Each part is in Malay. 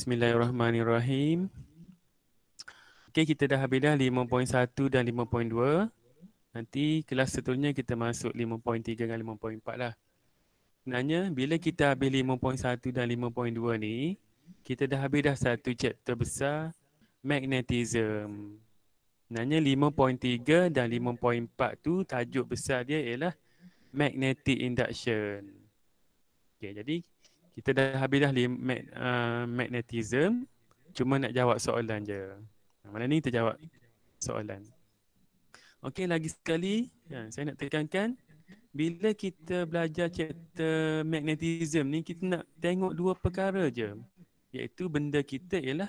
Bismillahirrahmanirrahim. Okey, kita dah habis dah 5.1 dan 5.2. Nanti kelas seterusnya kita masuk 5.3 dan 5.4 lah. Sebenarnya bila kita habis 5.1 dan 5.2 ni, kita dah habis dah satu chapter besar magnetism. Sebenarnya 5.3 dan 5.4 tu tajuk besar dia ialah magnetic induction. Okey, jadi kita dah habis dah magnetism. Cuma nak jawab soalan je. Malam ni kita jawab soalan. Okey, lagi sekali saya nak tekankan, bila kita belajar chapter magnetism ni, kita nak tengok dua perkara je. Iaitu benda kita ialah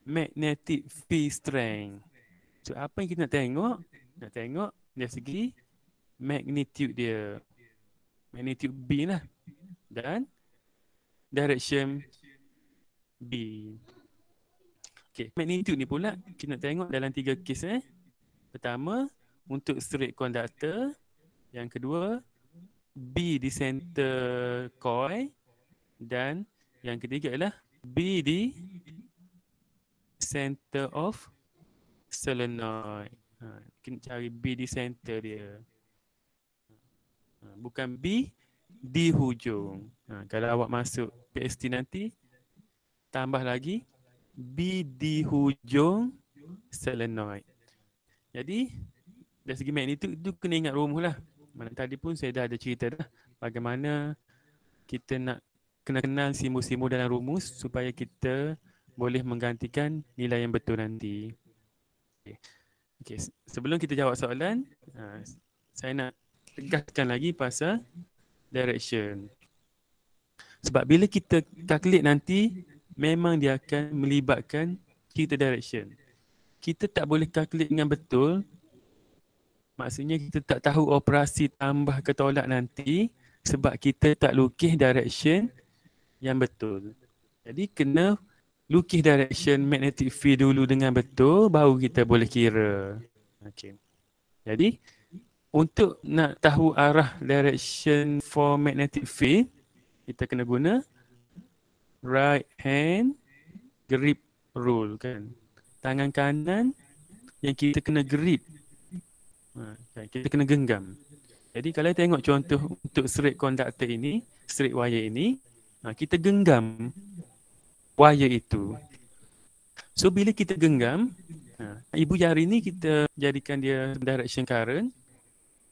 magnetic field strength. So apa yang kita nak tengok? Nak tengok dari segi magnitude dia. Magnitude B lah. Dan direction B. Okey, magnitude ni pula kita nak tengok dalam 3 kes . Pertama, untuk straight conductor. Yang kedua, B di center coil. Dan yang ketiga adalah B di center of solenoid. Kita cari B di center dia. Bukan B di hujung. Kalau awak masuk PST nanti, tambah lagi B di hujung solenoid. Jadi dari segi magnitude tu kena ingat rumus lah. Mana tadi pun saya dah ada cerita dah bagaimana kita nak kena kenal simbol-simbol dalam rumus supaya kita boleh menggantikan nilai yang betul nanti. Okay. Sebelum kita jawab soalan, saya nak tegaskan lagi pasal direction. Sebab bila kita calculate nanti, memang dia akan melibatkan kita direction. Kita tak boleh calculate dengan betul. Maksudnya kita tak tahu operasi tambah ke tolak nanti sebab kita tak lukis direction yang betul. Jadi kena lukis direction magnetic field dulu dengan betul, baru kita boleh kira. Okay. Jadi untuk nak tahu arah direction for magnetic field, kita kena guna right hand grip rule kan. Tangan kanan yang kita kena grip. Kita kena genggam. Jadi kalau tengok contoh untuk straight conductor ini, straight wire ini, kita genggam wire itu. So bila kita genggam, ibu jari ni kita jadikan dia direction current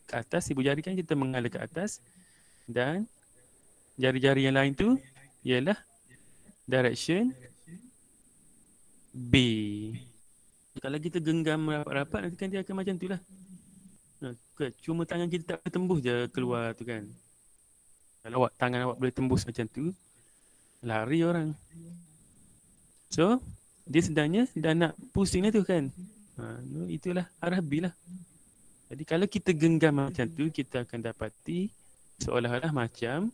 ke atas, ibu jari kan kita mengalir ke atas, dan jari-jari yang lain tu ialah direction B. Kalau kita genggam rapat-rapat, nanti kan dia akan macam tu lah. Cuma tangan kita tak tembus je keluar tu kan. Kalau tangan awak boleh tembus macam tu, lari orang. So dia sebenarnya dah nak pusing lah tu kan. Itulah arah B lah. Jadi kalau kita genggam macam tu, kita akan dapati seolah-olah macam,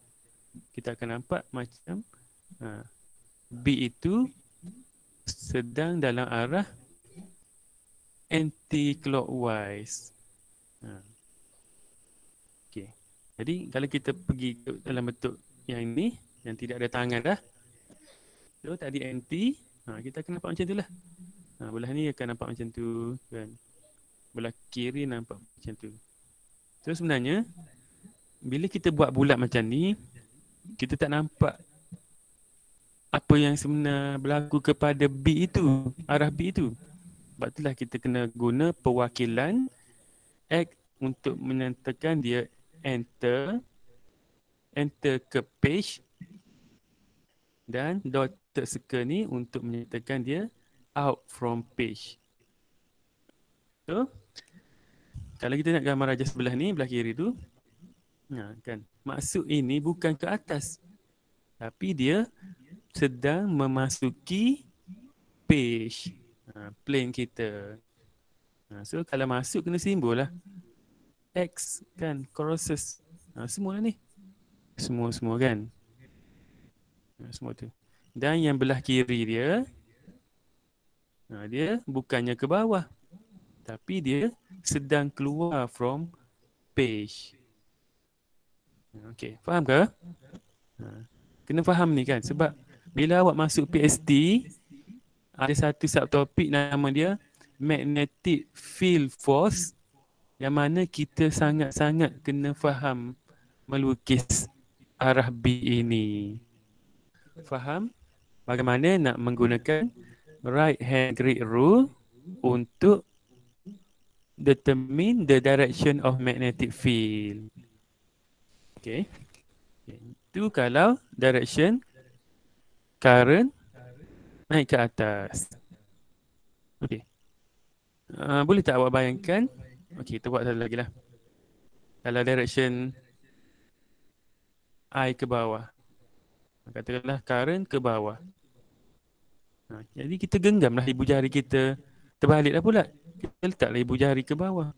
kita akan nampak macam B itu sedang dalam arah anti-clockwise. Okay. Jadi kalau kita pergi dalam bentuk yang ini, yang tidak ada tangan dah. So tadi anti, kita akan nampak macam tu lah. Belah ni akan nampak macam tu kan. Belah kiri nampak macam tu. So sebenarnya bila kita buat bulat macam ni, kita tak nampak apa yang sebenar berlaku kepada B itu, arah B itu. Sebab itulah kita kena guna perwakilan X untuk menyatakan dia enter ke page, dan dotted circle ni untuk menyatakan dia out from page. So kalau kita nak gambar aja sebelah ni, belah kiri tu, kan, maksud ini bukan ke atas, tapi dia sedang memasuki page, plane kita. So kalau masuk kena simbol lah X kan, crosses, semua ni, semua kan, semua tu. Dan yang belah kiri dia, dia bukannya ke bawah, tapi dia sedang keluar from page. Okay, faham ke? Kena faham ni kan, sebab Bila awak masuk PhD, ada satu subtopik nama dia Magnetic Field Force, yang mana kita sangat-sangat kena faham melukis arah B ini. Faham bagaimana nak menggunakan right hand grid rule untuk determine the direction of magnetic field. Okay. Itu kalau direction current naik ke atas. Okay. Boleh tak awak bayangkan? Okay, kita buat satu lagi lah. Kalau direction I ke bawah, katakanlah current ke bawah. Jadi kita genggamlah ibu jari kita. Terbaliklah pula. Kita letaklah ibu jari ke bawah.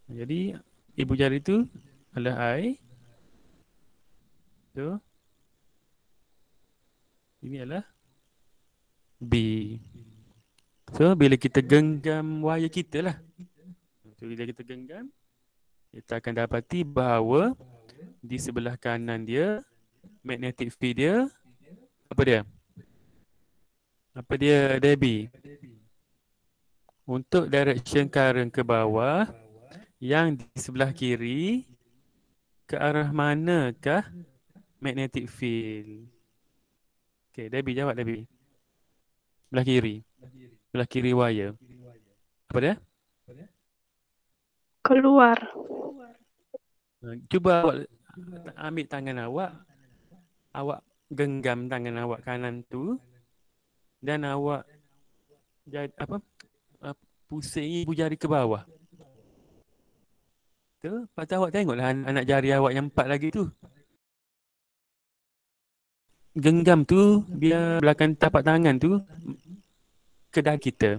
Jadi ibu jari tu adalah I. So, ini adalah B. So, bila kita genggam wire kita lah. So, bila kita genggam, kita akan dapati bahawa di sebelah kanan dia, magnetic field dia, apa dia? Apa dia, Debbie? Untuk direction current ke bawah, yang di sebelah kiri, ke arah manakah magnetic field? Okay, Debbie jawab, Debbie. Sebelah kiri. Sebelah kiri wire. Apa dia? Keluar. Cuba awak ambil tangan awak. Awak genggam tangan awak kanan tu. Dan awak pusing ibu jari ke bawah. Tu, lepas tu awak tengoklah anak jari awak yang 4 lagi tu. Genggam tu, biar belakang tapak tangan tu ke dada kita.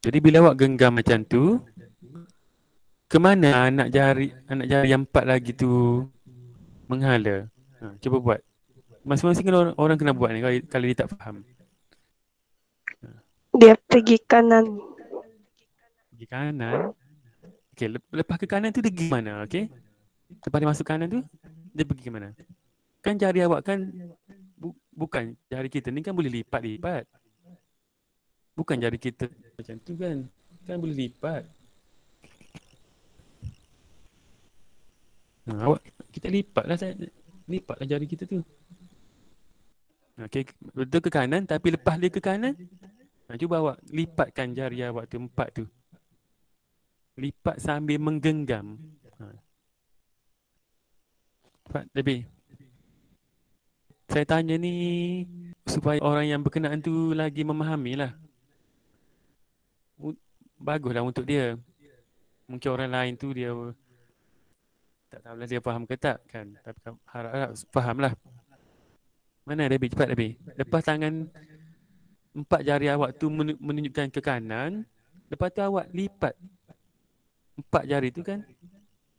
Jadi bila awak genggam macam tu, ke mana anak jari yang 4 lagi tu menghala? Cuba buat. Masing-masing orang kena buat ni kalau dia tak faham. Dia pergi kanan. Pergi kanan. Okey, lepas ke kanan tu dia pergi mana? Okey. Lepas dia masuk kanan tu, dia pergi ke mana? Kan jari awak kan bukan jari kita ni kan boleh lipat-lipat. Bukan jari kita macam tu kan. Kan boleh lipat. Awak kita lipatlah jari kita tu. Okey, betul ke kanan tapi lepas dia ke kanan, cuba awak lipatkan jari awak tu 4 tu. Lipat sambil menggenggam. Cepat, lebih. Saya tanya ni supaya orang yang berkenaan tu lagi memahami lah. Baguslah untuk dia. Mungkin orang lain tu dia tak tahulah dia faham ke tak kan. Tapi harap faham lah. Mana Debbie? Cepat Debbie. Lepas tangan 4 jari awak tu menunjukkan ke kanan. Lepas tu awak lipat 4 jari tu kan.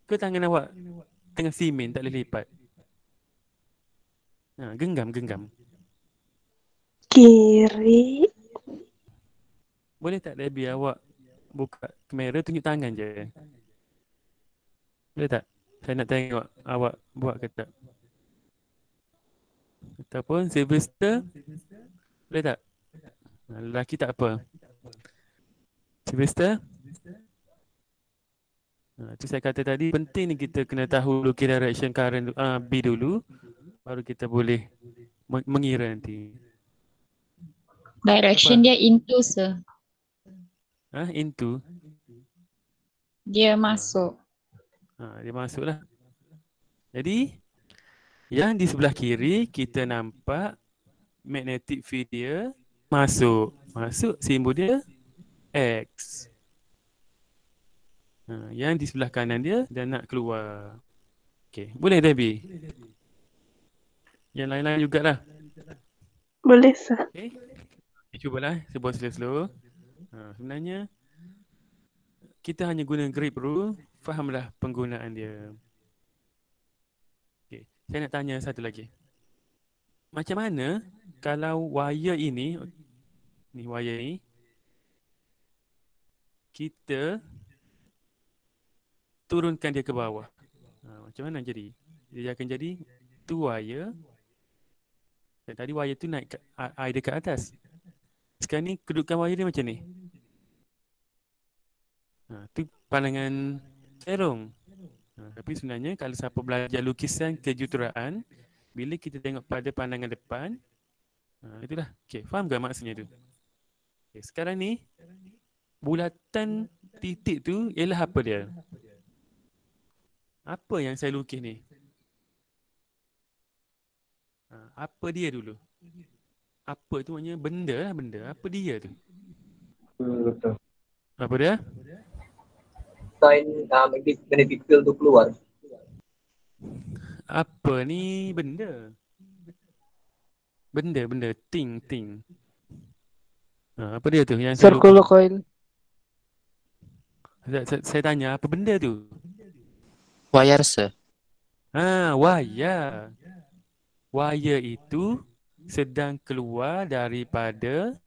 Ke tangan awak tengah simen tak boleh lipat. Genggam. Kiri. Boleh tak Debbie awak buka kamera tunjuk tangan je. Boleh tak? Saya nak tengok awak buat ke tak. Ataupun Sylvester. Boleh tak? Lelaki tak apa. Sylvester. Itu saya kata tadi, penting ni kita kena tahu lukis direction current B dulu. Baru kita boleh mengira nanti. Direction dia into, sir. Into? Dia masuk. Dia masuklah. Jadi, yang di sebelah kiri, kita nampak magnetic field dia masuk. Masuk, simbol dia X. Yang di sebelah kanan dia nak keluar. Okey, boleh Debbie? Yang lain-lain jugalah. Boleh, sir. Okey. Cubalah, saya buat slow-slow. Sebenarnya, kita hanya guna grip rule. Fahamlah penggunaan dia. Okey, saya nak tanya satu lagi. Macam mana kalau wire ini, ni wire ni, kita turunkan dia ke bawah. Macam mana jadi? Dia akan jadi tu wire. Dan tadi wire tu naik air dekat atas. Sekarang ni kedudukan wire dia macam ni. Tu pandangan cerong. Tapi sebenarnya kalau siapa belajar lukisan kejuruteraan, bila kita tengok pada pandangan depan, itulah. Okey, faham ke maksudnya tu? Okay, sekarang ni bulatan titik tu ialah apa dia? Apa yang saya lukis ni? Apa dia dulu? Apa tu maknanya benda lah, benda. Apa dia tu? Betul. Apa dia? Sign magnetic field tu keluar. Apa ni benda? Benda. Ting. Apa dia tu yang saya lukis? Circular coil. Saya tanya apa benda tu? Wire, sir. Wire. Wire itu sedang keluar daripada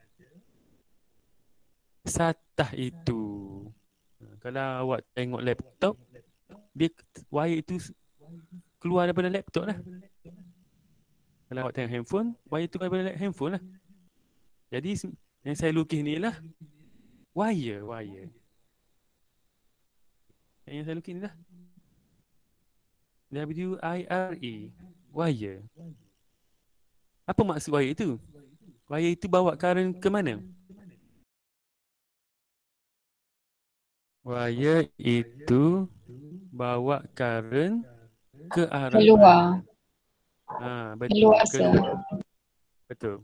satah itu. Kalau awak tengok laptop, dia wire itu keluar daripada laptop lah. Kalau awak tengok handphone, wire itu keluar daripada handphone lah. Jadi yang saya lukis ni lah wire. Yang saya lukis ni lah WIRE, wire. Apa maksud wire itu? Wire itu bawa current ke mana? Wire itu bawa current ke arah Keluar. betul. Keluar, sir. Betul.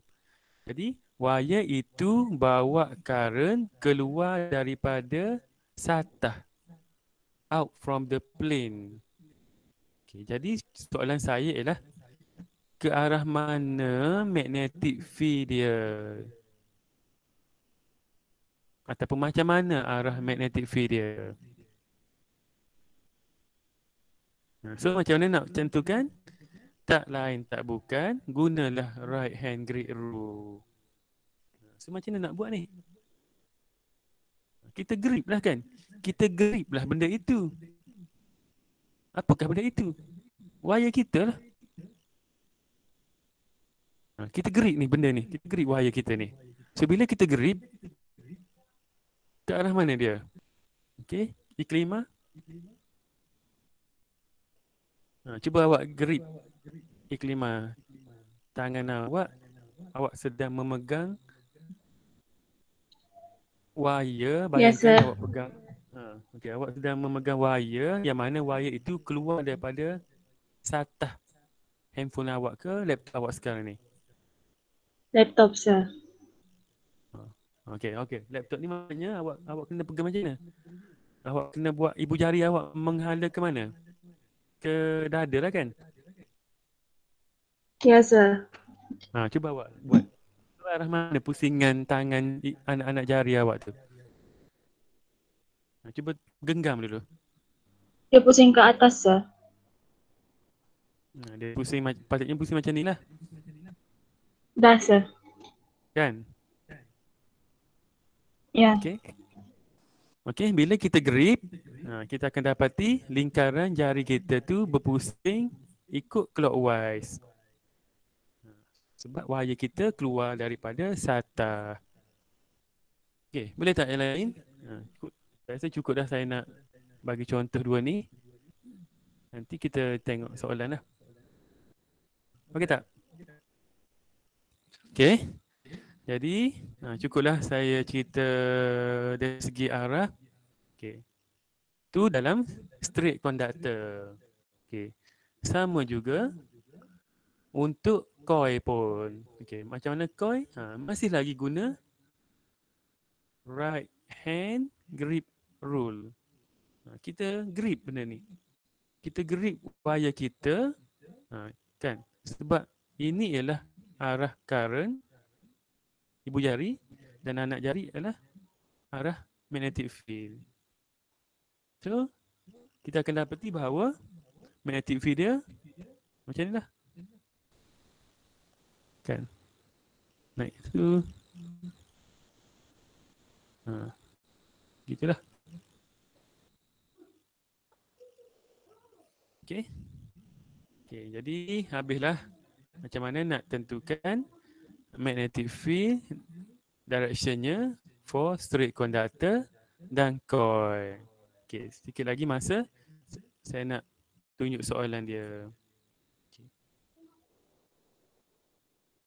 Jadi wire itu bawa current keluar daripada satah, out from the plane. Okay, jadi soalan saya ialah ke arah mana magnetic field dia? Ataupun macam mana arah magnetic field dia? So macam mana nak tentukan? Tak lain tak bukan, gunalah right hand grid rule. So macam mana nak buat ni? Kita grip lah kan? Kita grip lah benda itu. Apakah benda itu? Wire kita lah. Kita grip ni benda ni. Kita grip wire kita ni. So bila kita grip, ke arah mana dia? Okey, iklima. Cuba awak grip iklima. Tangan awak sedang memegang wire. Bayangkan awak pegang. Okey, awak sedang memegang wire yang mana wire itu keluar daripada satah handphone awak ke laptop awak sekarang ni? Laptop, sir. Okey. Laptop ni maknanya awak kena pegang macam mana? Awak kena buat ibu jari awak menghala ke mana? Ke dada lah kan? Ya, sir. Cuba awak buat. Ke arah mana pusingan tangan anak-anak jari awak tu? Cuba genggam dulu. Dia pusing ke atas, sir. Dia pusing, patutnya pusing macam ni lah. Dah, sir. Kan? Ya. Okey, bila kita grip, kita akan dapati lingkaran jari kita tu berpusing ikut clockwise. Sebab wire kita keluar daripada satah. Okey, boleh tak yang lain? Saya rasa cukup dah saya nak bagi contoh dua ni. Nanti kita tengok soalan lah. Okey tak? Okey. Jadi, cukuplah saya cerita dari segi arah. Okey. Tu dalam straight conductor. Okey. Sama juga untuk coil pun. Okey, macam mana coil? Masih lagi guna right hand grip rule. Kita grip benda ni. Kita grip wire kita. Kan? Sebab ini ialah arah current ibu jari dan anak jari adalah arah magnetic field. So, kita akan dapati bahawa magnetic field dia macam ni lah. Kan? Naik tu. Gitulah. Okey. Okey, jadi habislah macam mana nak tentukan magnetic field directionnya for straight conductor dan coil. Okey, sedikit lagi masa saya nak tunjuk soalan dia.